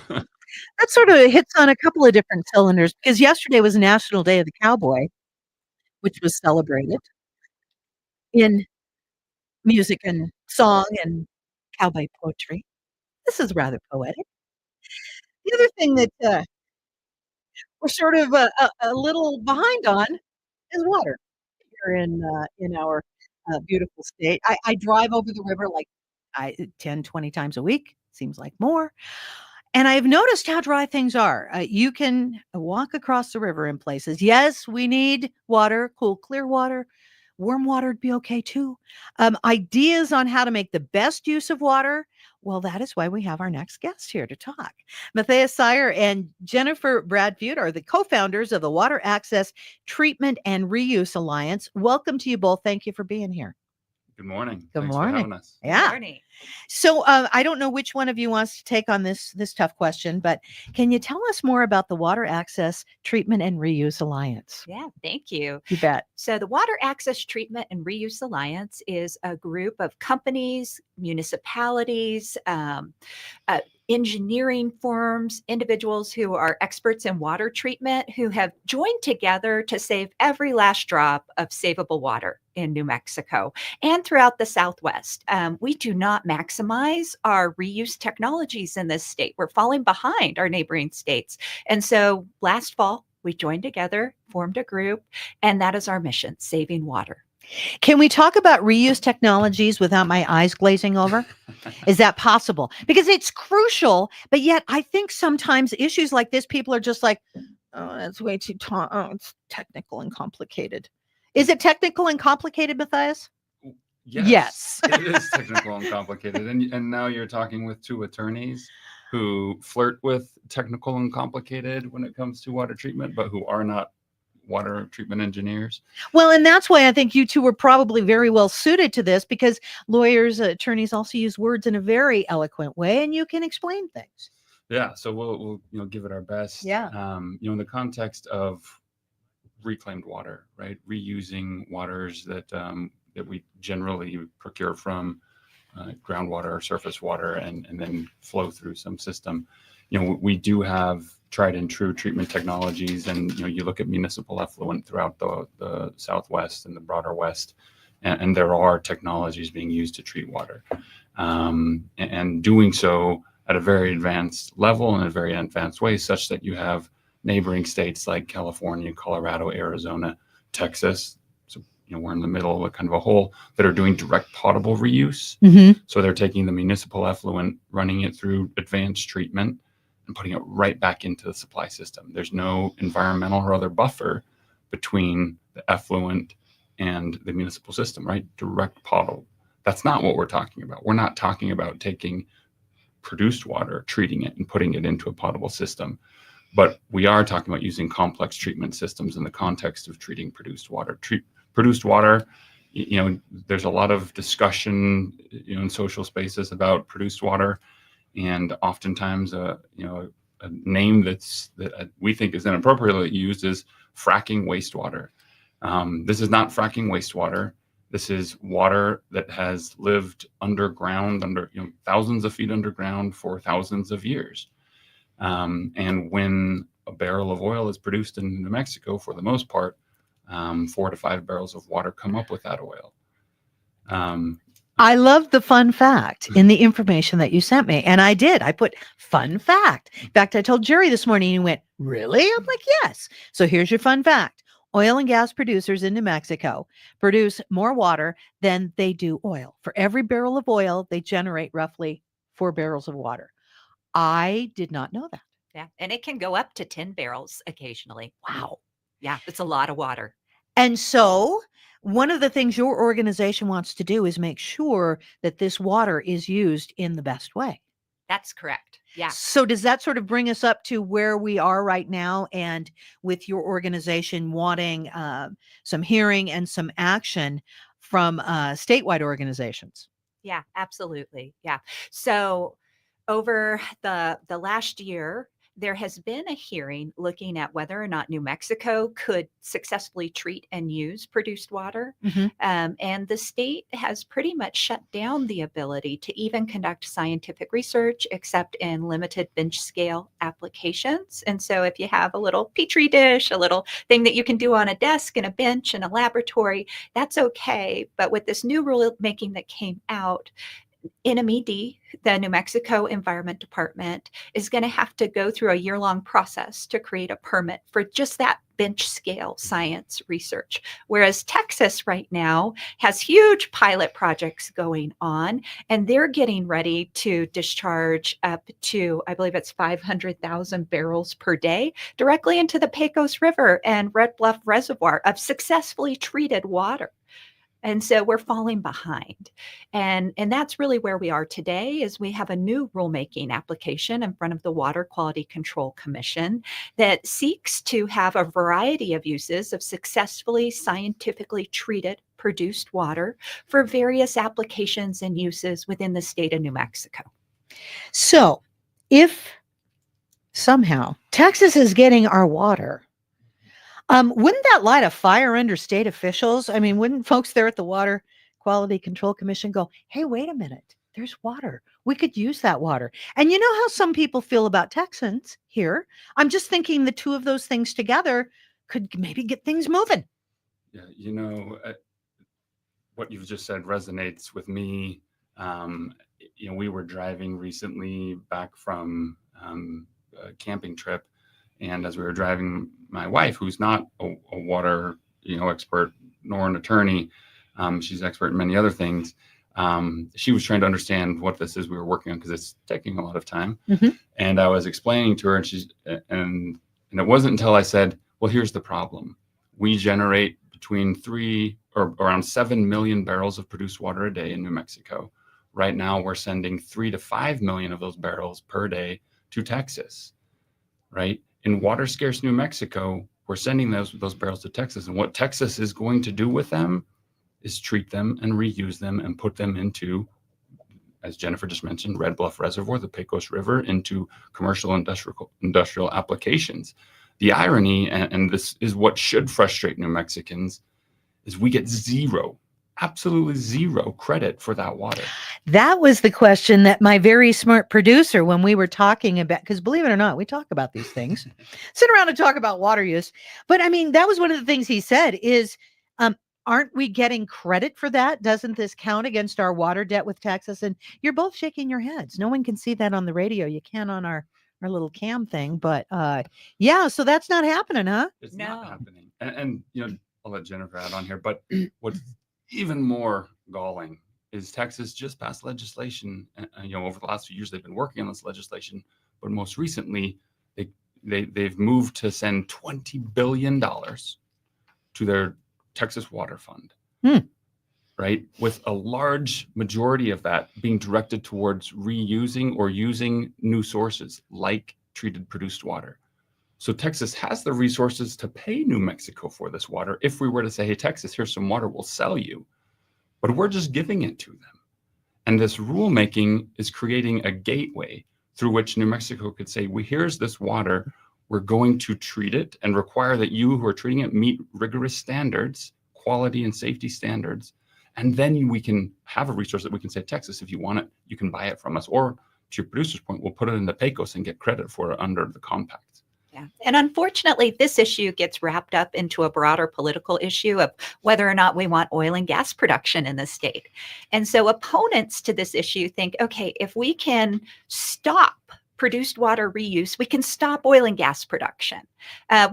That sort of hits on a couple of different cylinders because yesterday was National Day of the Cowboy, which was celebrated in music and song and cowboy poetry. This is rather poetic. The other thing that, we're sort of a little behind on is water here in our, beautiful state. I drive over the river, like, 10, 20 times a week, seems like more. And I've noticed how dry things are. You can walk across the river in places. Yes, we need water, cool, clear water. Warm water would be okay too. Ideas on how to make the best use of water. Well, that is why we have our next guest here to talk. Matthias Sire and Jennifer Bradfeud are the co founders of the Water Access Treatment and Reuse Alliance. Welcome to you both. Thank you for being here. Good morning. Good Thanks morning. for having us. Yeah. Good morning. So I don't know which one of you wants to take on this tough question, but can you tell us more about the Water Access Treatment and Reuse Alliance? Yeah, thank you. You bet. So, the Water Access Treatment and Reuse Alliance is a group of companies, municipalities, engineering firms, individuals who are experts in water treatment who have joined together to save every last drop of savable water in New Mexico and throughout the Southwest. We do not maximize our reuse technologies in this state. We're falling behind our neighboring states. And so last fall, we joined together, formed a group, and that is our mission, saving water. Can we talk about reuse technologies without my eyes glazing over? Is that possible? Because it's crucial, but yet I think sometimes issues like this, people are just like, oh, that's way too it's technical and complicated. Is it technical and complicated, Matthias? Yes. It is technical and complicated. And now you're talking with two attorneys who flirt with technical and complicated when it comes to water treatment, but who are not water treatment engineers. Well, and that's why I think you two were probably very well suited to this, because lawyers, attorneys also use words in a very eloquent way, and you can explain things. Yeah, so we'll give it our best. Yeah. In the context of reclaimed water, right? Reusing waters that we generally procure from groundwater or surface water and then flow through some system. We do have tried and true treatment technologies, and you look at municipal effluent throughout the Southwest and the broader West, and there are technologies being used to treat water, and doing so at a very advanced level and a very advanced way, such that you have neighboring states like California, Colorado, Arizona, Texas. So we're in the middle of a kind of a hole that are doing direct potable reuse. Mm-hmm. So they're taking the municipal effluent, running it through advanced treatment, and putting it right back into the supply system. There's no environmental or other buffer between the effluent and the municipal system, right? Direct potable. That's not what we're talking about. We're not talking about taking produced water, treating it, and putting it into a potable system. But we are talking about using complex treatment systems in the context of treating produced water. Produced water, there's a lot of discussion, in social spaces about produced water. And oftentimes, a name that we think is inappropriately used is fracking wastewater. This is not fracking wastewater. This is water that has lived underground, under thousands of feet underground for thousands of years. And when a barrel of oil is produced in New Mexico, for the most part, 4 to 5 barrels of water come up with that oil. I love the fun fact in the information that you sent me. And I did. I put fun fact. In fact, I told Jerry this morning, and he went, really? I'm like, yes. So here's your fun fact. Oil and gas producers in New Mexico produce more water than they do oil. For every barrel of oil, they generate roughly 4 barrels of water. I did not know that. Yeah. And it can go up to 10 barrels occasionally. Wow. Yeah. It's a lot of water. And so one of the things your organization wants to do is make sure that this water is used in the best way. That's correct. Yeah. So does that sort of bring us up to where we are right now, and with your organization wanting some hearing and some action from statewide organizations? Yeah, absolutely. Yeah. So over the last year, there has been a hearing looking at whether or not New Mexico could successfully treat and use produced water. Mhm. And the state has pretty much shut down the ability to even conduct scientific research except in limited bench scale applications. And so if you have a little petri dish, a little thing that you can do on a desk and a bench in a laboratory, that's okay. But with this new rulemaking that came out, NMED, the New Mexico Environment Department, is going to have to go through a year-long process to create a permit for just that bench scale science research. Whereas Texas right now has huge pilot projects going on, and they're getting ready to discharge up to, I believe it's 500,000 barrels per day directly into the Pecos River and Red Bluff Reservoir of successfully treated water. And so we're falling behind. And that's really where we are today is we have a new rulemaking application in front of the Water Quality Control Commission that seeks to have a variety of uses of successfully scientifically treated produced water for various applications and uses within the state of New Mexico. So, if somehow Texas is getting our water, wouldn't that light a fire under state officials? I mean, wouldn't folks there at the Water Quality Control Commission go, hey, wait a minute, there's water. We could use that water. And you know how some people feel about Texans here? I'm just thinking the two of those things together could maybe get things moving. Yeah, what you've just said resonates with me. We were driving recently back from a camping trip, and as we were driving, my wife, who's not a water expert nor an attorney, she's an expert in many other things. She was trying to understand what this is we were working on because it's taking a lot of time. Mhm. And I was explaining to her, and it wasn't until I said, "Well, here's the problem: we generate between 3 or around 7 million barrels of produced water a day in New Mexico. Right now, we're sending 3 to 5 million of those barrels per day to Texas, right? In water scarce New Mexico, we're sending those barrels to Texas. And what Texas is going to do with them is treat them and reuse them and put them into, as Jennifer just mentioned, Red Bluff Reservoir, the Pecos River, into commercial industrial applications. The irony, and this is what should frustrate New Mexicans, is we get absolutely zero credit for that water. That was the question that my very smart producer, when we were talking about, because believe it or not, we talk about these things, sit around and talk about water use. But I mean, that was one of the things he said is, aren't we getting credit for that? Doesn't this count against our water debt with Texas? And you're both shaking your heads. No one can see that on the radio. You can on our little cam thing. But yeah, so that's not happening, huh? It's not happening. And I'll let Jennifer add on here. But what's even more galling is Texas just passed legislation. Over the last few years, they've been working on this legislation, but most recently, they've moved to send $20 billion to their Texas Water Fund, right? With a large majority of that being directed towards reusing or using new sources like treated produced water. So Texas has the resources to pay New Mexico for this water. If we were to say, hey, Texas, here's some water, we'll sell you. But we're just giving it to them. And this rulemaking is creating a gateway through which New Mexico could say, well, here's this water. We're going to treat it and require that you who are treating it meet rigorous standards, quality and safety standards. And then we can have a resource that we can say, Texas, if you want it, you can buy it from us. Or to your producer's point, we'll put it in the Pecos and get credit for it under the compact. Yeah. And unfortunately, this issue gets wrapped up into a broader political issue of whether or not we want oil and gas production in the state. And so opponents to this issue think, okay, if we can stop produced water reuse, we can stop oil and gas production.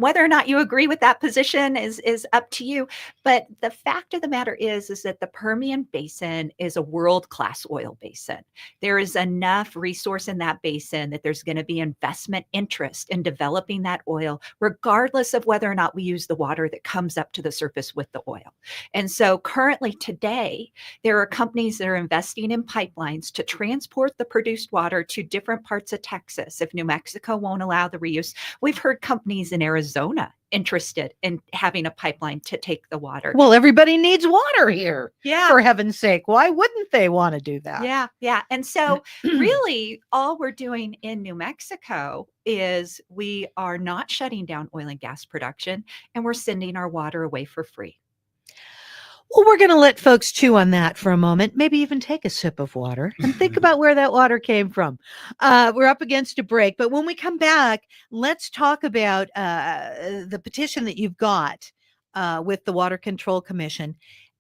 Whether or not you agree with that position is up to you. But the fact of the matter is that the Permian Basin is a world-class oil basin. There is enough resource in that basin that there's going to be investment interest in developing that oil, regardless of whether or not we use the water that comes up to the surface with the oil. And so currently today, there are companies that are investing in pipelines to transport the produced water to different parts of Texas Texas, if New Mexico won't allow the reuse. We've heard companies in Arizona interested in having a pipeline to take the water. Well, everybody needs water here. Yeah. For heaven's sake. Why wouldn't they want to do that? Yeah. Yeah. And so really all we're doing in New Mexico is we are not shutting down oil and gas production, and we're sending our water away for free. Well, we're going to let folks chew on that for a moment, maybe even take a sip of water and think about where that water came from. We're up against a break, but when we come back, let's talk about the petition that you've got with the Water Control Commission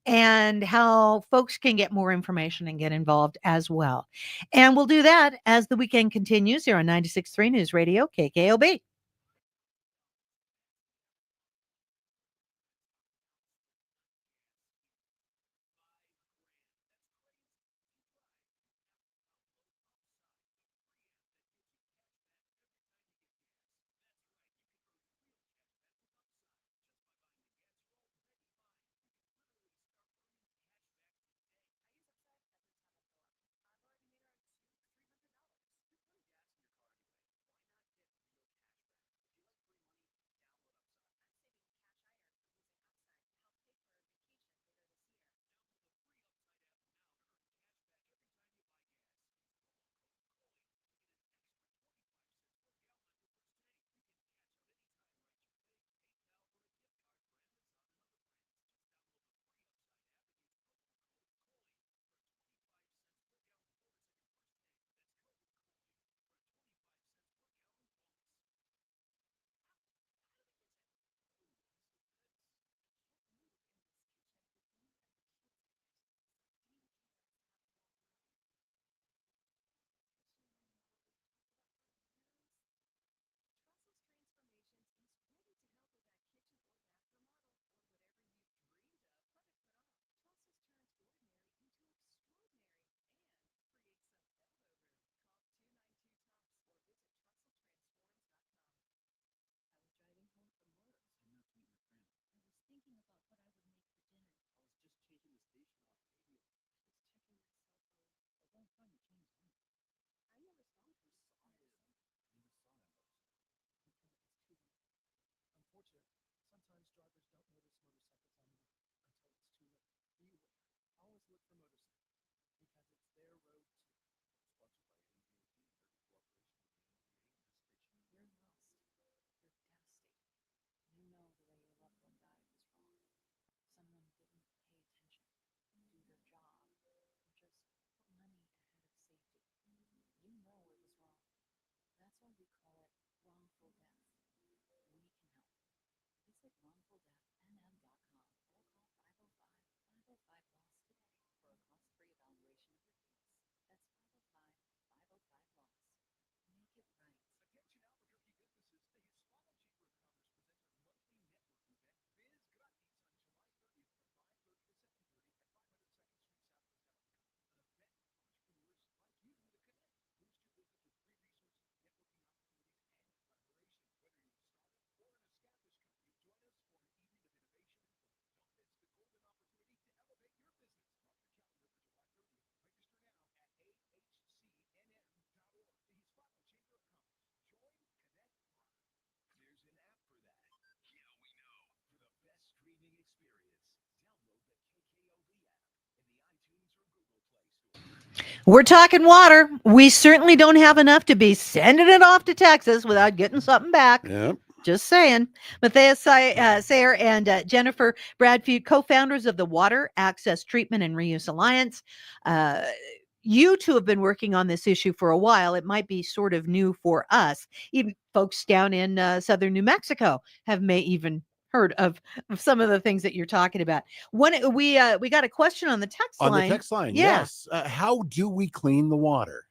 and how folks can get more information and get involved as well. And we'll do that as the weekend continues here on 96.3 News Radio, KKOB. We're talking water. We certainly don't have enough to be sending it off to Texas without getting something back. Yep. Just saying. Matthias Sayer and Jennifer Bradfeud, co-founders of the Water Access Treatment and Reuse Alliance. You two have been working on this issue for a while. It might be sort of new for us. Even folks down in southern New Mexico may even heard of some of the things that you're talking about. We got a question on the text line. On the text line, Yeah. yes. How do we clean the water?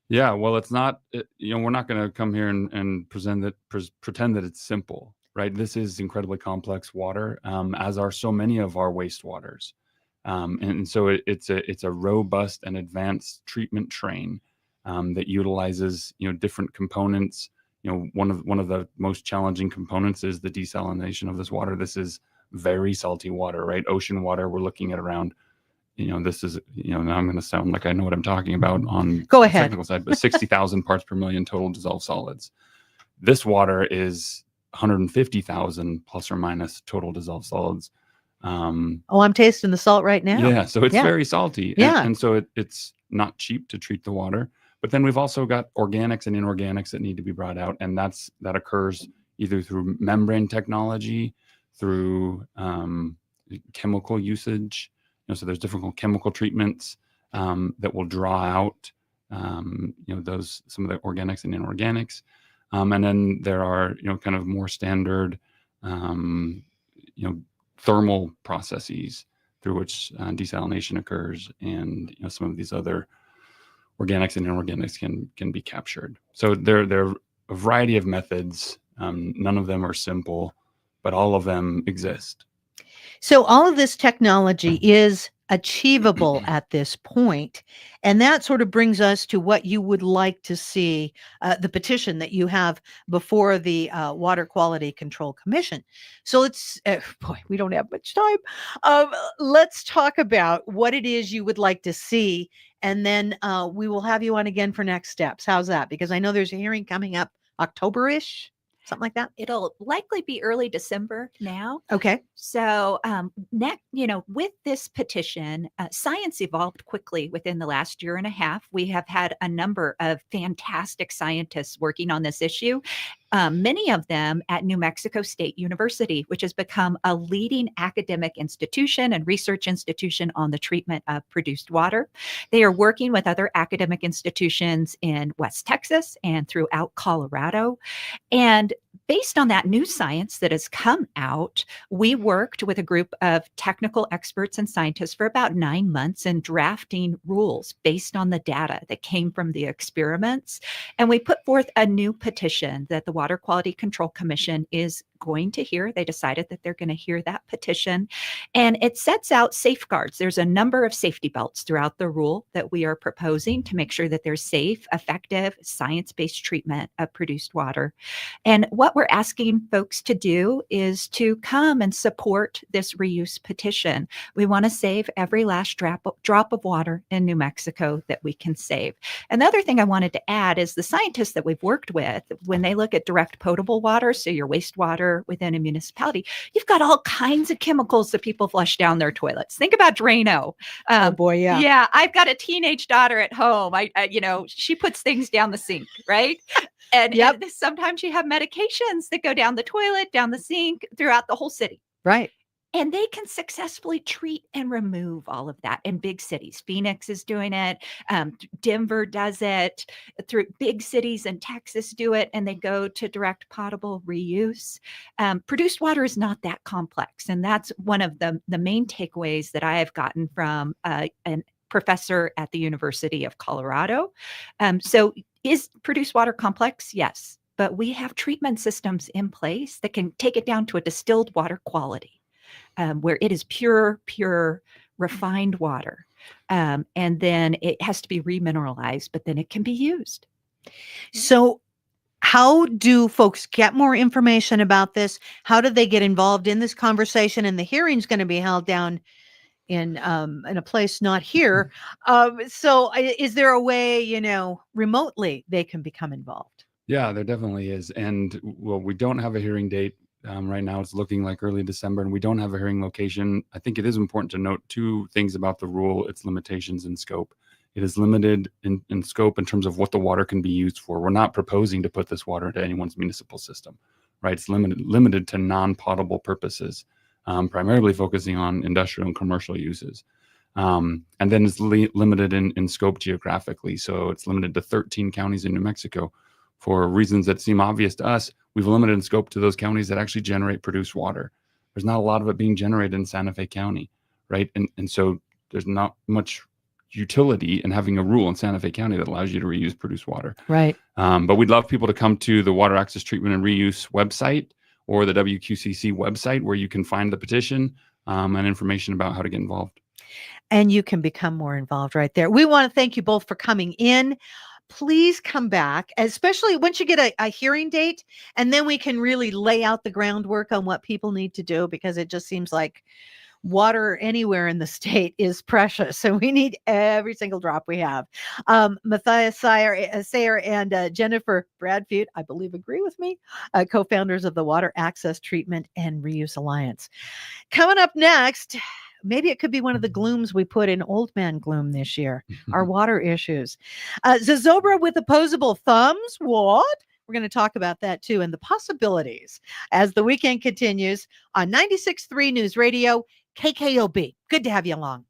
Yeah, well, it's not, we're not going to come here and pretend that it's simple, right? This is incredibly complex water, as are so many of our wastewaters. And so it's a robust and advanced treatment train that utilizes, different components. One of the most challenging components is the desalination of this water. This is very salty water, right? Ocean water, we're looking at around this is, now I'm going to sound like I know what I'm talking about on Go the ahead. technical side, but 60,000 parts per million total dissolved solids. This water is 150,000 plus or minus total dissolved solids. Oh, I'm tasting the salt right now. Yeah, so it's Yeah. very salty. Yeah. And so it's not cheap to treat the water. But then we've also got organics and inorganics that need to be brought out. And that occurs either through membrane technology, through chemical usage. So there's different chemical treatments that will draw out some of the organics and inorganics. And then there are kind of more standard thermal processes through which desalination occurs, and some of these other organics and inorganics can be captured. So there are a variety of methods. None of them are simple, but all of them exist. So all of this technology is achievable at this point, and that sort of brings us to what you would like to see, the petition that you have before the Water Quality Control Commission. So let's, boy, we don't have much time. Let's talk about what it is you would like to see, and then we will have you on again for next steps. How's that? Because I know there's a hearing coming up October-ish. Something like that. It'll likely be early December now. Okay. So, with this petition, science evolved quickly within the last year and a half. We have had a number of fantastic scientists working on this issue. Many of them at New Mexico State University, which has become a leading academic institution and research institution on the treatment of produced water. They are working with other academic institutions in West Texas and throughout Colorado. And based on that new science that has come out, we worked with a group of technical experts and scientists for about 9 months in drafting rules based on the data that came from the experiments. And we put forth a new petition that the Water Quality Control Commission is going to hear. They decided that they're going to hear that petition. And it sets out safeguards. There's a number of safety belts throughout the rule that we are proposing to make sure that there's safe, effective, science-based treatment of produced water. And what we're asking folks to do is to come and support this reuse petition. We want to save every last drop of water in New Mexico that we can save. And the other thing I wanted to add is the scientists that we've worked with, when they look at direct potable water, so your wastewater within a municipality, you've got all kinds of chemicals that people flush down their toilets. Think about Drano. Oh boy, yeah. Yeah, I've got a teenage daughter at home. She puts things down the sink, right? And sometimes you have medications that go down the toilet, down the sink, throughout the whole city. Right. And they can successfully treat and remove all of that in big cities. Phoenix is doing it. Denver does it. Through big cities in Texas do it, and they go to direct potable reuse. Produced water is not that complex. And that's one of the main takeaways that I have gotten from an professor at the University of Colorado. So is produced water complex? Yes. But we have treatment systems in place that can take it down to a distilled water quality. Where it is pure, refined water. And then it has to be remineralized, but then it can be used. So how do folks get more information about this? How do they get involved in this conversation? And the hearing's going to be held down in a place not here. So is there a way, remotely they can become involved? Yeah, there definitely is. And well, we don't have a hearing date. Right now it's looking like early December, and we don't have a hearing location. I think it is important to note two things about the rule: its limitations in scope. It is limited in scope in terms of what the water can be used for. We're not proposing to put this water into anyone's municipal system, right? It's limited to non-potable purposes, primarily focusing on industrial and commercial uses. And then it's limited in scope geographically. So it's limited to 13 counties in New Mexico. For reasons that seem obvious to us, we've limited in scope to those counties that actually generate produced water. There's not a lot of it being generated in Santa Fe County, right? And so there's not much utility in having a rule in Santa Fe County that allows you to reuse produced water. Right. But we'd love people to come to the Water Access Treatment and Reuse website or the WQCC website, where you can find the petition and information about how to get involved. And you can become more involved right there. We want to thank you both for coming in. Please come back, especially once you get a hearing date, and then we can really lay out the groundwork on what people need to do, because it just seems like water anywhere in the state is precious. So we need every single drop we have. Matthias Sayer and Jennifer Bradfute, I believe, agree with me, co-founders of the Water Access Treatment and Reuse Alliance. Coming up next, maybe it could be one of the glooms we put in Old Man Gloom this year, our water issues. Zozobra with opposable thumbs, what? We're going to talk about that too, and the possibilities as the weekend continues on 96.3 News Radio, KKOB. Good to have you along.